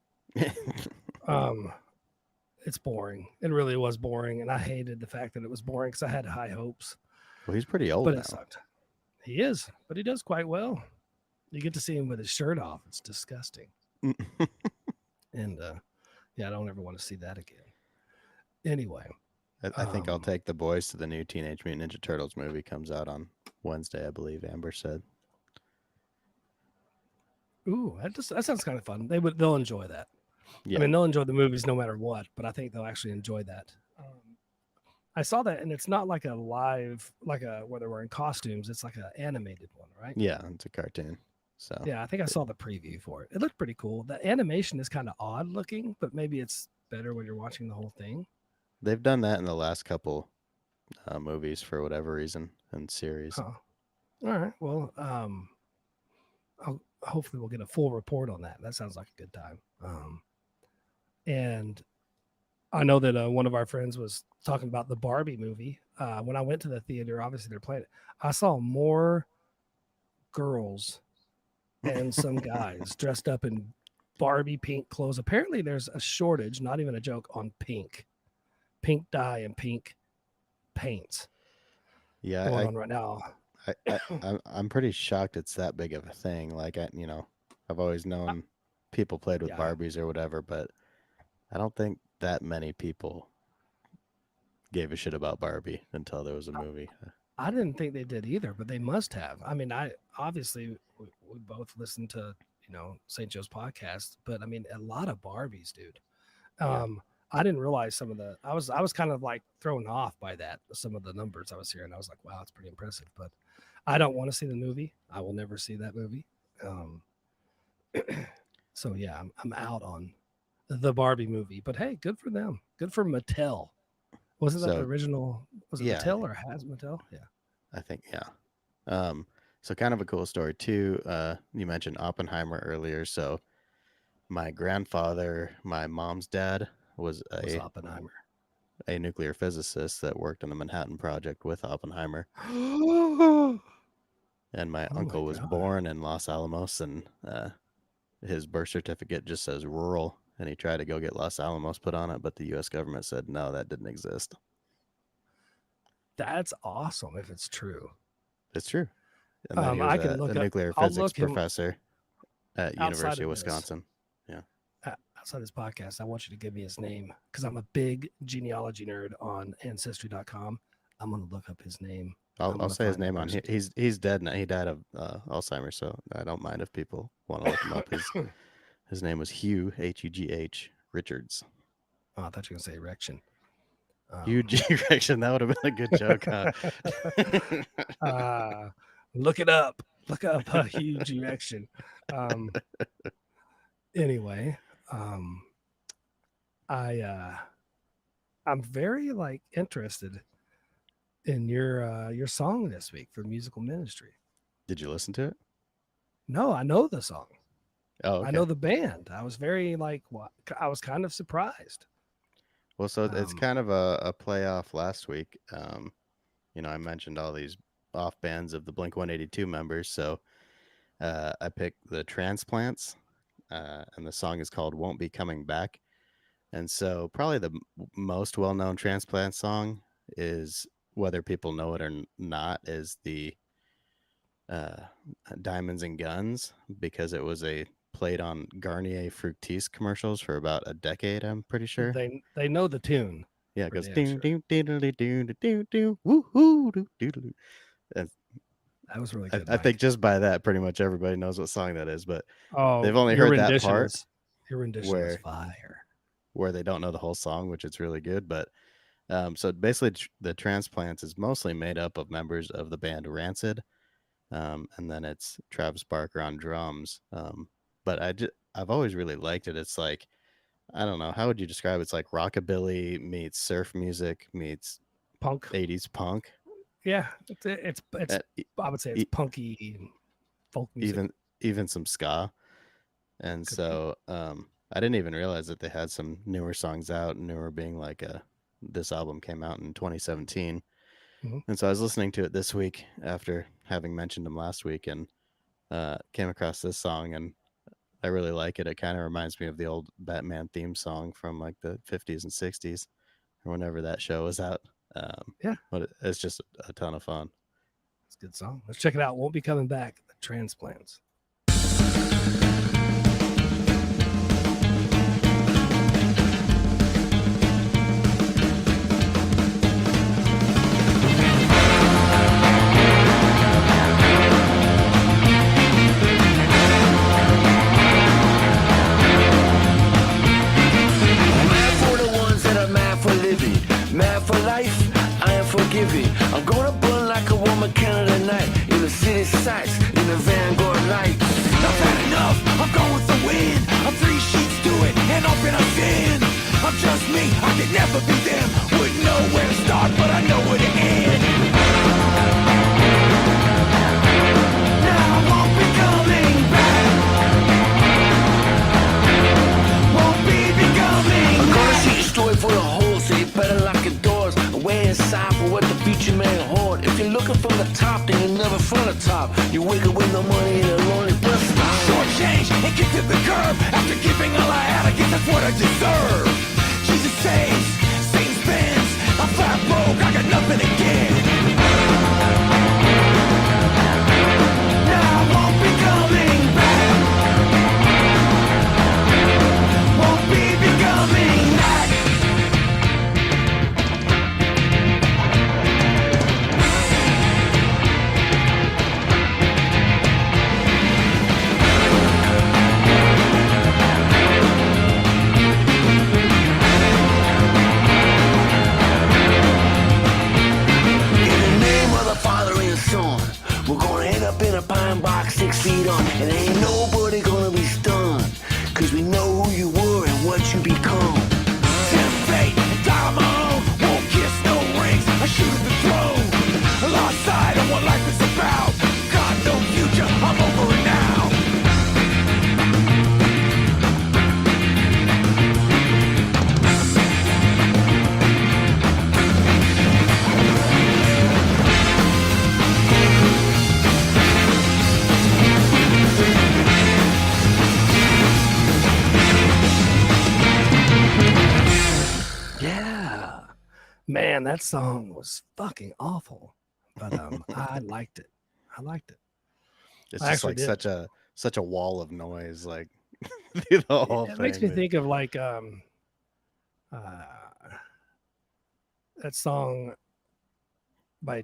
It's boring. It really was boring, and I hated the fact that it was boring because I had high hopes. Well, he's pretty old But now. it sucked. He is, but he does quite well. You get to see him with his shirt off. It's disgusting. And yeah, I don't ever want to see that again. Anyway, I think I'll take the boys to the new Teenage Mutant Ninja Turtles movie. Comes out on Wednesday, I believe Amber said. ooh, that sounds kind of fun. They'll enjoy that. Yeah. I mean, they'll enjoy the movies no matter what, but I think they'll actually enjoy that. I saw that, and it's not like a live, where they're wearing costumes. It's like an animated one, right? Yeah, it's a cartoon. So Yeah, I think I saw the preview for it. It looked pretty cool. The animation is kind of odd looking, but maybe it's better when you're watching the whole thing. they've done that in the last couple movies for whatever reason and series. Huh. All right. Well, hopefully we'll get a full report on that. That sounds like a good time. And I know that one of our friends was talking about the Barbie movie. When I went to the theater, obviously they're playing it. I saw more girls and some guys dressed up in Barbie pink clothes. Apparently, there's a shortage, not even a joke, on pink dye and pink paints Yeah, going on right now. I'm pretty shocked it's that big of a thing. Like I've always known people played with Yeah. Barbies or whatever, but I don't think that many people gave a shit about Barbie until there was a movie. I didn't think they did either, but they must have. I mean, we both listened to St. Joe's podcast, but I mean a lot of Barbies, dude. Yeah. I didn't realize some of the. I was kind of like thrown off by that. Some of the numbers I was hearing, I was like, wow, it's pretty impressive. But I don't want to see the movie. I will never see that movie. So yeah, I'm out on the Barbie movie. But hey, good for them. Good for Mattel. Wasn't that the So- original? Was it yeah. Mattel or has Mattel? Yeah. I think, yeah. So kind of a cool story too. You mentioned Oppenheimer earlier. So my grandfather, my mom's dad, was Was Oppenheimer. a nuclear physicist that worked on the Manhattan Project with Oppenheimer. And my Oh my uncle was God. born in Los Alamos, and his birth certificate just says rural. And he tried to go get Los Alamos put on it, but the U.S. government said no, that didn't exist. That's awesome if it's true. It's true. And then he I was can a look up- nuclear I'll physics look him professor at outside University of of this. Wisconsin. Outside this podcast, I want you to give me his name because I'm a big genealogy nerd on Ancestry.com. I'm going to look up his name. I'm I'll gonna say his find the name on here. person. He's dead now. He died of Alzheimer's, so I don't mind if people want to look him up. His name was Hugh Hugh Richards. Oh, I thought you were going to say erection. Hugh G. Erection. That would have been a good joke, huh? Look it up. Look up a huge erection. Anyway, I'm very interested in your song this week for musical ministry. Did you listen to it? No, I know the song. Oh, okay. I know the band. I was very I was kind of surprised. Well, so it's Um, kind of a playoff last week. I mentioned all these off bands of the Blink 182 members. So I picked the Transplants, and the song is called Won't Be Coming Back. And so probably the most well-known Transplant song is, whether people know it or not, is the Diamonds and Guns, because it was played on Garnier Fructis commercials for about a decade, I'm pretty sure. They know the tune. Yeah, it For goes damn doo sure. doo doo doo doo doo doo woohoo doo doo doo. That was really good. I think just by that, pretty much everybody knows what song that is. But oh, they've only your heard that rendition part was- Your rendition was fire. where they don't know the whole song, which it's really good. But so basically, the Transplants is mostly made up of members of the band Rancid, and then it's Travis Barker on drums. But I've always really liked it. It's like, I don't know, how would you describe it? It's like rockabilly meets surf music meets Punk. 80s punk. Yeah, it's I would say it's e- punky and folk music. even some ska. And Could be. so I didn't even realize that they had some newer songs out, newer being like this album came out in 2017. Mhm. And so I was listening to it this week after having mentioned them last week, and came across this song, and I really like it. It kind of reminds me of the old Batman theme song from like the 50s and 60s or whenever that show was out. Yeah. But it's just a ton of fun. It's a good song. Let's check it out. Won't Be Coming Back. The Transplants. Mad for the ones that are mad for living, mad for life. I am forgiving. I'm gonna burn like a woman can of the night in the city sights in the Vanguard lights. me, I could never be them. Wouldn't know where to start, but I know where to end. Now I won't be coming back. Won't be becoming I'm gonna see your story for the whole, so you better lock your doors. Away inside for what the future may hold. If you're looking from the top, then you're never from the top. You wake up with no money and a lonely bus stop. Short change and get to the curb. After giving all I had, I guess that's what I deserve. Jesus saves, Satan spins. I'm flat broke, I got nothing to give. Now I won't be coming back. Won't be becoming that. We're gonna end up in a pine box 6 feet on, and ain't nobody gonna be stunned, cause we know who you were and what you become. Tempt fate and die on my own, won't kiss no rings, I shoot at the throne. I lost sight of what life is about, got no future, I'm over it now. Man, that song was fucking awful, but I liked it. I liked it. It's I just actually like did. such a wall of noise, like through the whole It thing. makes me man. think of like that song by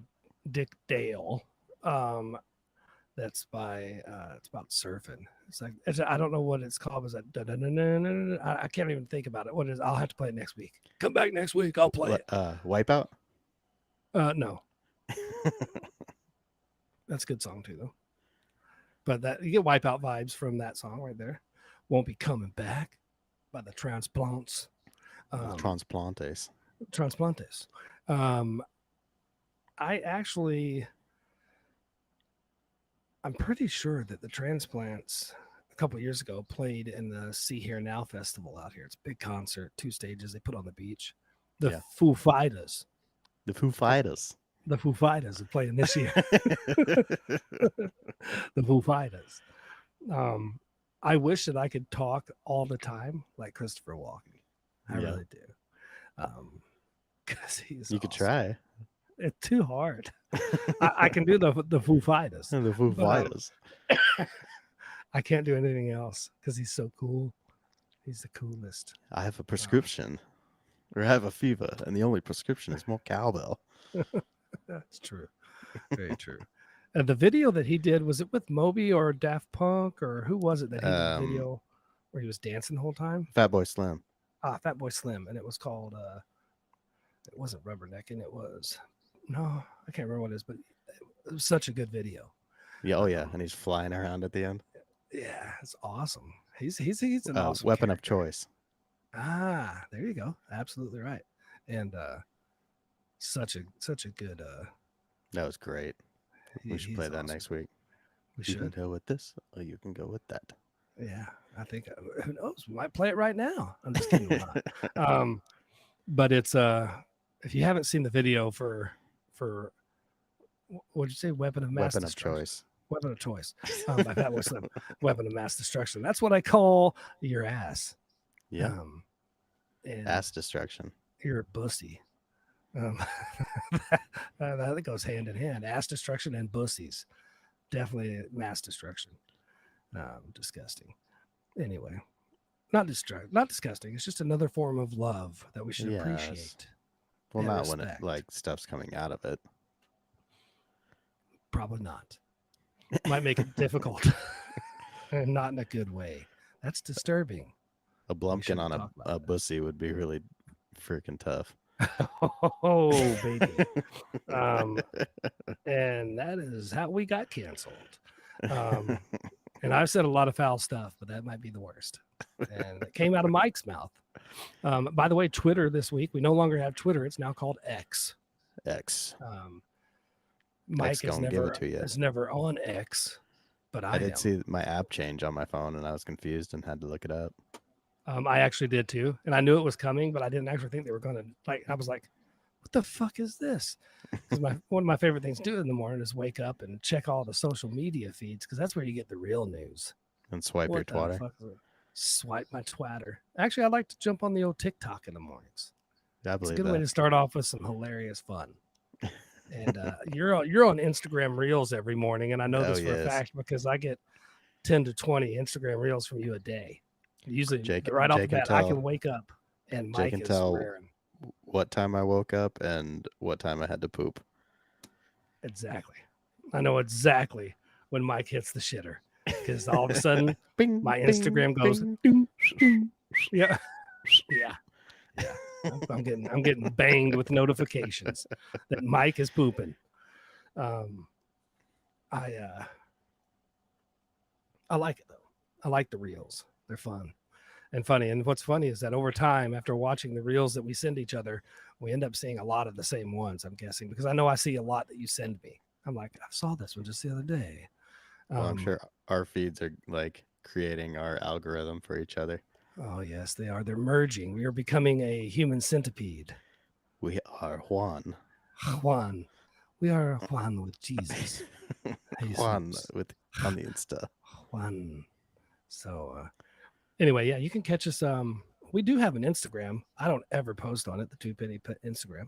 Dick Dale. That's by it's about surfing. It's like I don't know what it's called. Is that I can't even think about it. What is? I'll have to play it next week. Come back next week. I'll play it. Wipeout. No, that's a good song too, though. But that you get Wipeout vibes from that song right there. Won't be coming back by the Transplants. Transplantes. Transplantes. I'm pretty sure that the Transplants a couple of years ago played in the See Here Now festival out here. It's a big concert, 2 stages they put on the beach. The Yeah. Foo Fighters. The Foo Fighters. The Foo Fighters are playing this year. The Foo Fighters. I wish that I could talk all the time like Christopher Walken. I Yeah. really do. Because he's You could awesome. try. It's too hard. I can do the Foo Fighters. The Foo But, Fighters. I can't do anything else because he's so cool. He's the coolest. I have a prescription, or I have a fever, and the only prescription is more cowbell. That's true. Very true. The video that he did, was it with Moby or Daft Punk, or who was it that he did the video where he was dancing the whole time? Fatboy Slim. Fatboy Slim, and it was called it wasn't Rubbernecking, it was I can't remember what it is, but it was such a good video. Yeah, oh yeah, and he's flying around at the end. Yeah, it's awesome. He's an awesome Weapon character. of choice. There you go. Absolutely right. And such a good That was great. We should play that awesome. next week. We You can should. go with this, or you can go with that. Yeah, I think who knows? We might play it right now. I'm just kidding. We're not. But it's if you haven't seen the video for what'd you say? Weapon of Mass Weapon of Destruction. choice. Weapon of Choice. By Fatboy Slim. Weapon of Mass Destruction. That's what I call your ass. Yeah. And Ass destruction. you're a pussy. That goes hand in hand. Ass destruction and pussies. Definitely mass destruction. Disgusting. Anyway, not disgusting. It's just another form of love that we should Yes. appreciate. Well, and not when it respect. like stuff's coming out of it. Probably not. Might make it difficult. And not in a good way. That's disturbing. A blumpkin shouldn't on talk about a that. bussy would be really freaking tough. Oh, baby. And that is how we got canceled. And I've said a lot of foul stuff, but that might be the worst. and it came out of Mike's mouth. By the way, Twitter this week, we no longer have Twitter. It's now called X. X. Mike is gonna give it to ya. never on X, but I I did am. see my app change on my phone, and I was confused and had to look it up. I actually did too, and I knew it was coming, but I didn't actually think they were going to. Like, I was like, "What the fuck is this?" Because one of my favorite things to do in the morning is wake up and check all the social media feeds, because that's where you get the real news. And swipe your What the twatter. fuck is it? Swipe my twatter. Actually, I like to jump on the old TikTok in the mornings. Yeah, I It's a believe good way that. to start off with some hilarious fun. And you're on Instagram Reels every morning, and I know Oh, this for a yes. fact because I get 10 to 20 Instagram Reels from you a day. Usually, Jake- right off the Jake can bat, I tell- can wake up and Mike can is tell swearing. What time I woke up and what time I had to poop. Exactly. I know exactly when Mike hits the shitter because all of a sudden, Bing, my bing, Instagram goes, bing, ding, ding. yeah, yeah. I'm getting banged with notifications that Mike is pooping. I like it though. I like the reels. They're fun and funny. And what's funny is that over time, after watching the reels that we send each other, we end up seeing a lot of the same ones, I'm guessing, because I know I see a lot that you send me. I'm like, I saw this one just the other day. Well, I'm sure our feeds are like creating our algorithm for each other. Oh yes, they are. They're merging. We are becoming a human centipede. We are Juan. Juan. We are Juan with Jesus. Juan Jesus. with on the Insta. Juan. So anyway, yeah, you can catch us. We do have an Instagram. I don't ever post on it, the Two Penny Instagram.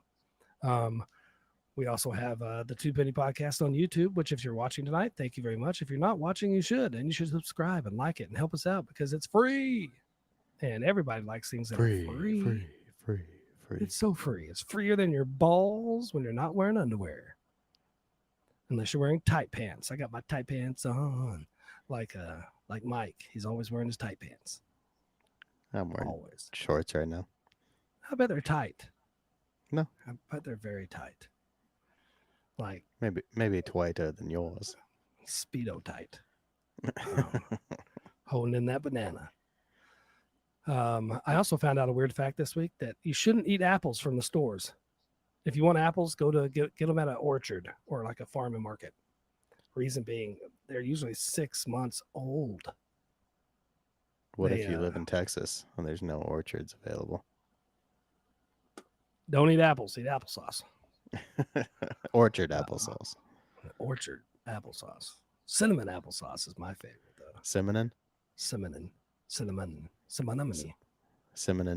We also have the Two Penny Podcast on YouTube, which if you're watching tonight, thank you very much. If you're not watching, you should, and you should subscribe and like it and help us out because it's free. And everybody likes things that are free. Free. It's so free. It's freer than your balls when you're not wearing underwear. Unless you're wearing tight pants. I got my tight pants on. Like Mike. He's always wearing his tight pants. I'm wearing Always. shorts right now. I bet they're tight. No. I bet they're very tight. Like Maybe tighter than yours. Speedo tight. Holding in that banana. I also found out a weird fact this week that you shouldn't eat apples from the stores. If you want apples, go to get them at an orchard or like a farm and market. Reason being, they're usually 6 months old. What They, if you live in Texas and there's no orchards available? Don't eat apples, eat applesauce. Orchard applesauce. Orchard applesauce. Cinnamon applesauce is my favorite though. Cinnamon Cinnamon.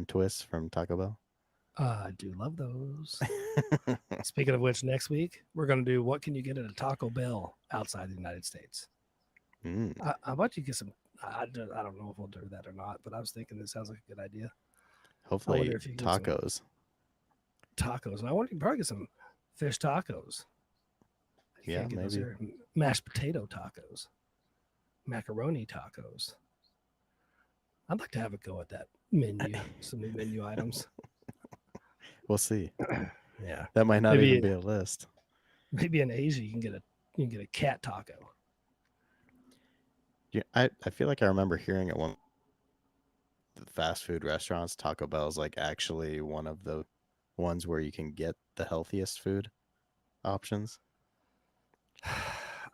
twists from Taco Bell. I do love those. Speaking of which, next week we're going to do what can you get at a Taco Bell outside the United States. Mm. I bet you get some. I don't know if we'll do that or not, but I was thinking this sounds like a good idea. Hopefully if you get some- tacos. Tacos. I want you to probably get some fish tacos. You Yeah, can't get those maybe. here. Mashed potato tacos, macaroni tacos. I'd like to have a go at that menu. Some new menu items. We'll see. Yeah, That might not Maybe even it- be a list. maybe in Asia you can get a cat taco. Yeah, I feel like I remember hearing at one the fast food restaurants, Taco Bell is like actually one of the ones where you can get the healthiest food options.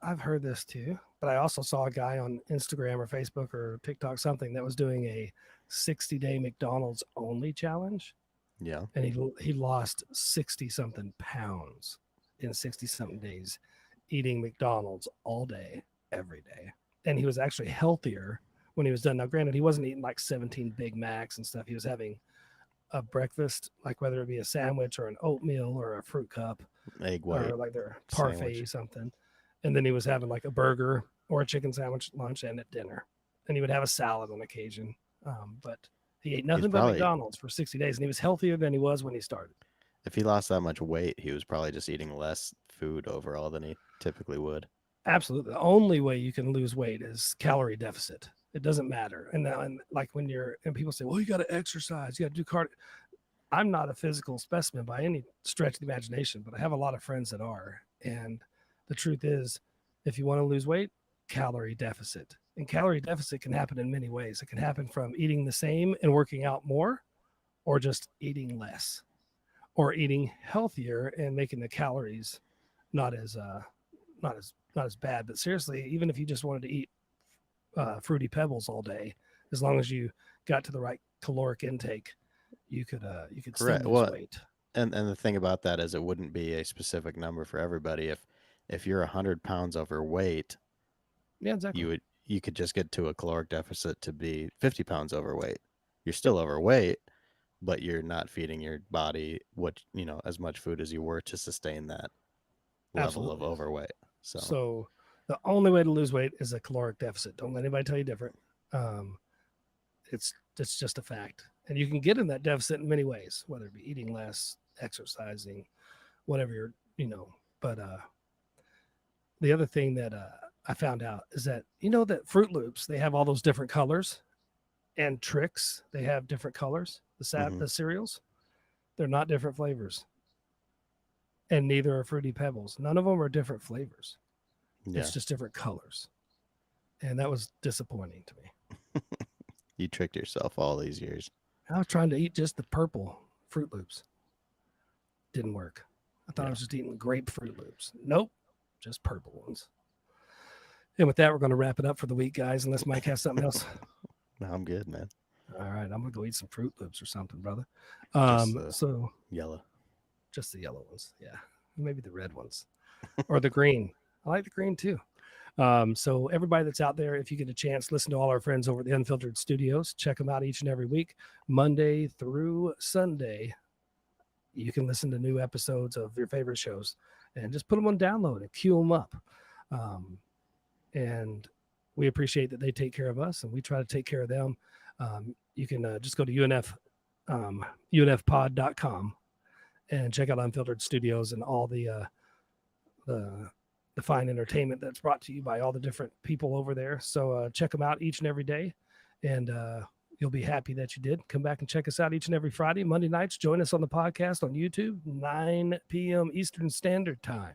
I've heard this too, but I also saw a guy on Instagram or Facebook or TikTok something that was doing a 60-day McDonald's only challenge, Yeah. and he lost 60 something pounds in 60 something days eating McDonald's all day every day, and he was actually healthier when he was done. Now granted, he wasn't eating like 17 Big Macs and stuff. He was having a breakfast, like whether it be a sandwich or an oatmeal or a fruit cup Egg white. or like their parfait sandwich. something, and then he was having like a burger or a chicken sandwich at lunch and at dinner, and he would have a salad on occasion, but he ate nothing but probably- McDonald's for 60 days, and he was healthier than he was when he started. If he lost that much weight, he was probably just eating less food overall than he typically would. Absolutely. The only way you can lose weight is calorie deficit. It doesn't matter. And like when people say, well, you got to exercise, you got to do cardio. I'm not a physical specimen by any stretch of the imagination, but I have a lot of friends that are. And the truth is, if you want to lose weight, calorie deficit. And calorie deficit can happen in many ways. It can happen from eating the same and working out more, or just eating less, or eating healthier and making the calories not as bad. But seriously, even if you just wanted to eat fruity pebbles all day, as long as you got to the right caloric intake, you could still Correct. lose Well, weight. and the thing about that is it wouldn't be a specific number for everybody. If you're 100 pounds overweight, Yeah, exactly. you could just get to a caloric deficit to be 50 pounds overweight. You're still overweight, but you're not feeding your body as much food as you were to sustain that level of Absolutely. overweight. So the only way to lose weight is a caloric deficit. Don't let anybody tell you different. It's just a fact. And you can get in that deficit in many ways, whether it be eating less, exercising, whatever but the other thing that I found out is that that Fruit Loops, they have all those different colors, and Trix, they have different colors. The cereals, they're not different flavors, and neither are Fruity Pebbles. None of them are different flavors. Yeah, It's just different colors, and that was disappointing to me. you tricked yourself all these years. I was trying to eat just the purple Fruit Loops. Didn't work. I thought I was just eating grape Fruit Loops. Nope, just purple ones. And with that, we're going to wrap it up for the week, guys, unless Mike has something else. No, I'm good, man. All right, I'm going to go eat some Fruit Loops or something, brother. Just, So Yellow. just the yellow ones. Yeah, maybe the red ones or the green. I like the green too. So everybody that's out there, if you get a chance, listen to all our friends over at the Unfiltered Studios. Check them out each and every week, Monday through Sunday. You can listen to new episodes of your favorite shows and just put them on download and queue them up. And we appreciate that they take care of us, and we try to take care of them. You can just go to unfpod.com and check out Unfiltered Studios and all the fine entertainment that's brought to you by all the different people over there. So check them out each and every day, and you'll be happy that you did. Come back and check us out each and every Friday, Monday nights. Join us on the podcast on YouTube, 9 p.m. Eastern Standard Time.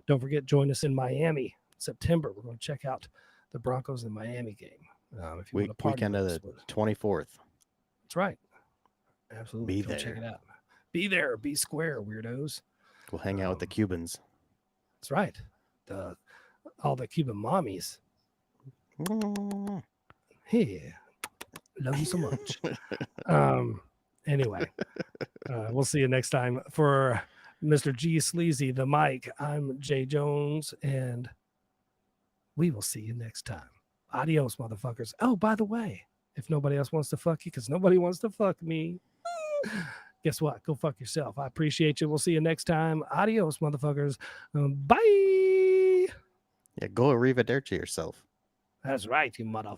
Don't forget, join us in Miami, September. We're going to check out the Broncos and Miami game. If you want to party Weekend of with the us. 24th. That's right. Absolutely. Be Go check there. it out. Be there. Be square, weirdos. We'll hang out with the Cubans. That's right. All the Cuban mommies. Hey, love you so much. Anyway, we'll see you next time. For Mr. G Sleazy, the mic, I'm Jay Jones, and we will see you next time. Adios, motherfuckers. Oh, by the way, if nobody else wants to fuck you, because nobody wants to fuck me, guess what? Go fuck yourself. I appreciate you. We'll see you next time. Adios, motherfuckers. Bye. Yeah, go arrivederci yourself. That's right, you motherfucker.